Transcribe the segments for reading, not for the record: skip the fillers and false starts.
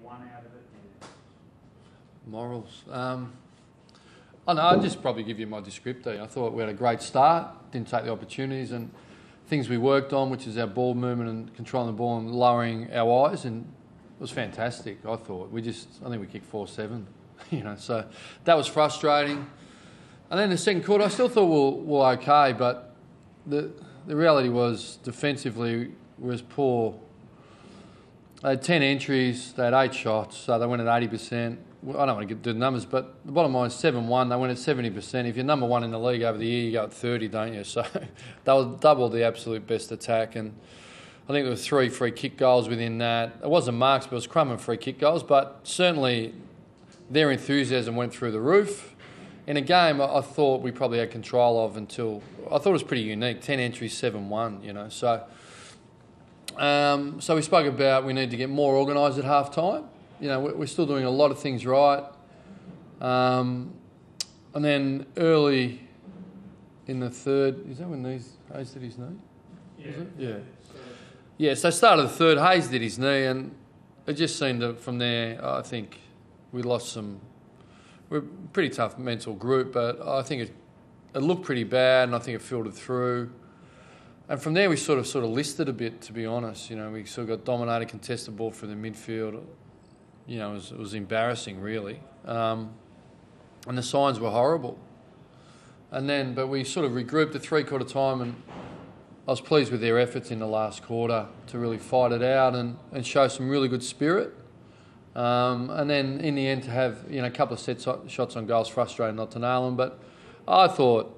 one out of it? Morals. I know, I'd just probably give you my descriptor. I thought we had a great start, didn't take the opportunities, and things we worked on, which is our ball movement and controlling the ball and lowering our eyes, and it was fantastic, I thought. I think we kicked 4-7, so that was frustrating. And then the second quarter, I still thought we were okay, but the reality was defensively we was poor. They had 10 entries, they had 8 shots, so they went at 80%. I don't want to do the numbers, but the bottom line is 7-1, they went at 70%. If you're number one in the league over the year, you go at 30, don't you? So that was double the absolute best attack. And I think there were 3 free kick goals within that. It wasn't marks, but it was crumb and free kick goals. But certainly their enthusiasm went through the roof. In a game I thought we probably had control of until... I thought it was pretty unique, 10 entries, 7-1, So we spoke about we need to get more organised at half-time. We're still doing a lot of things right. And then early in the third... Is that when Hayes did his knee? Yeah. Is it? Yeah. Yeah, so start of the third, Hayes did his knee, and it just seemed to, from there, I think we lost some... We're a pretty tough mental group, but I think it looked pretty bad, and I think it filtered through. And from there, we sort of listed a bit, to be honest. We sort of got dominated, contested ball from the midfield. It was embarrassing, really. And the signs were horrible. But we sort of regrouped at 3-quarter time, and I was pleased with their efforts in the last quarter to really fight it out and show some really good spirit. And then in the end to have a couple of set shots on goals, frustrating not to nail them. But I thought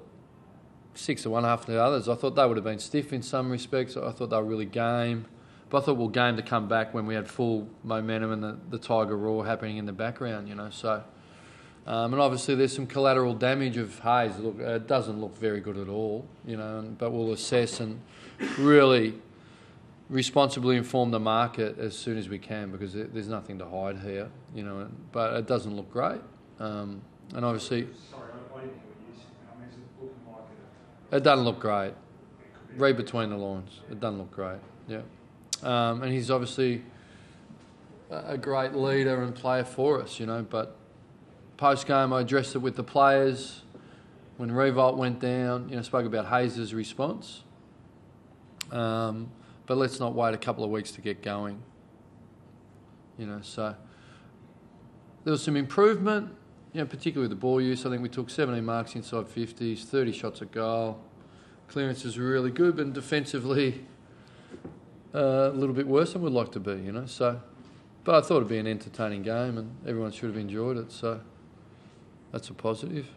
6-1 after the others. I thought they would have been stiff in some respects. I thought they were really game. But I thought we'll game to come back when we had full momentum and the Tiger Roar happening in the background, So, and obviously there's some collateral damage of Hayes. Look, it doesn't look very good at all, But we'll assess and really responsibly inform the market as soon as we can, because there's nothing to hide here, But it doesn't look great, and obviously. Sorry, I didn't hear what you said. Is it looking like it doesn't look great. Read between the lines. It doesn't look great. Yeah. And he's obviously a great leader and player for us, But post-game, I addressed it with the players. When Revolt went down, spoke about Hayes' response. But let's not wait a couple of weeks to get going. So there was some improvement, particularly with the ball use. I think we took 17 marks inside 50s, 30 shots at goal. Clearances were really good, but defensively... a little bit worse than we'd like to be, So, but I thought it'd be an entertaining game, and everyone should have enjoyed it. So, that's a positive.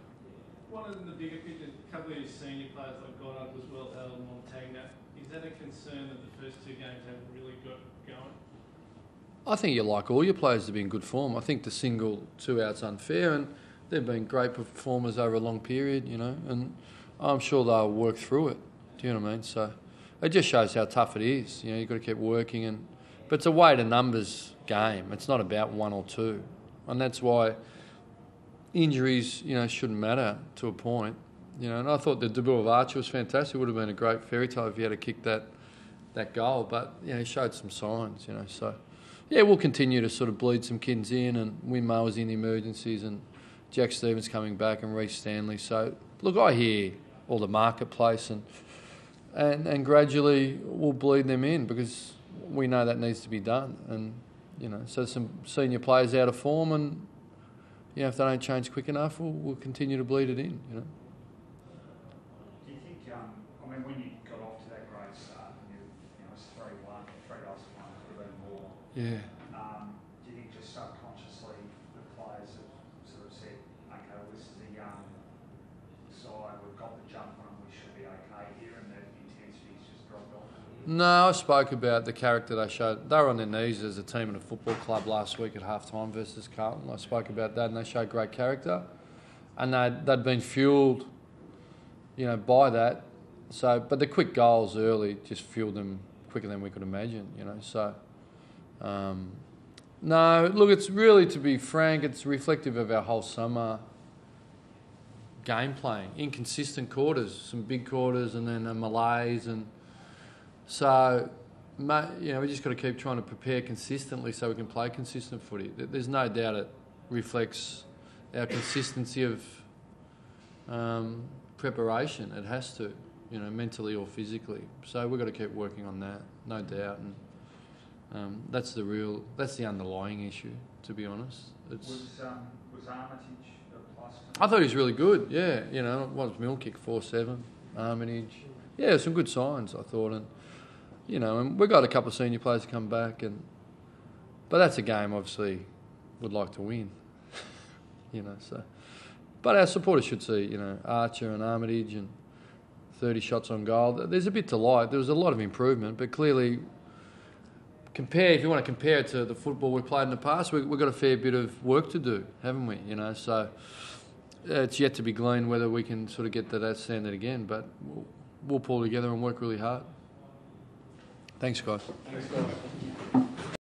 One of the bigger picture, a couple of your senior players like Goddard as well, Howell and Montagna. Is that a concern that the first 2 games haven't really got going? I think you like all your players to be in good form. I think the single 2 out's unfair, and they've been great performers over a long period, and I'm sure they'll work through it. Do you know what I mean? So. It just shows how tough it is. You've got to keep working, but it's a weight of numbers game. It's not about 1 or 2, and that's why injuries, shouldn't matter to a point. And I thought the debut of Archer was fantastic. It would have been a great fairy tale if he had to kick that goal, but he showed some signs. So yeah, we'll continue to sort of bleed some kids in, and Winmar was in the emergencies, and Jack Stevens coming back, and Reece Stanley. So look, I hear all the marketplace and gradually we'll bleed them in, because we know that needs to be done. And, so some senior players out of form, and, if they don't change quick enough, we'll continue to bleed it in, Do you think, when you got off to that great start, and it was 3-1, 3 goals to 1, could have been more. Yeah. Do you think just subconsciously the players have sort of said, okay, well, this is a young side, we've got the jump on, we should be okay here, and the intensity's just dropped off? No, I spoke about the character they showed. They were on their knees as a team in a football club last week at half-time versus Carlton. I spoke about that, and they showed great character. And they'd been fuelled, by that. So, but the quick goals early just fuelled them quicker than we could imagine, So, no, look, it's really, to be frank, it's reflective of our whole summer game playing. Inconsistent quarters, some big quarters, and then a malaise, and so we just got to keep trying to prepare consistently so we can play consistent footy. There's no doubt it reflects our consistency of preparation. It has to, mentally or physically. So we've got to keep working on that, no doubt. And that's the underlying issue, to be honest. Was Armitage a plus? I thought he was really good. Yeah, what was Milkick 4-7, Armitage. Yeah, some good signs I thought, and and we got a couple of senior players to come back, but that's a game obviously would like to win, So, but our supporters should see Archer and Armitage and 30 shots on goal. There's a bit to like. There was a lot of improvement, but clearly, if you want to compare it to the football we played in the past, we've got a fair bit of work to do, haven't we? So it's yet to be gleaned whether we can sort of get to that standard again, but we'll pull together and work really hard. Thanks, guys. Thanks, guys.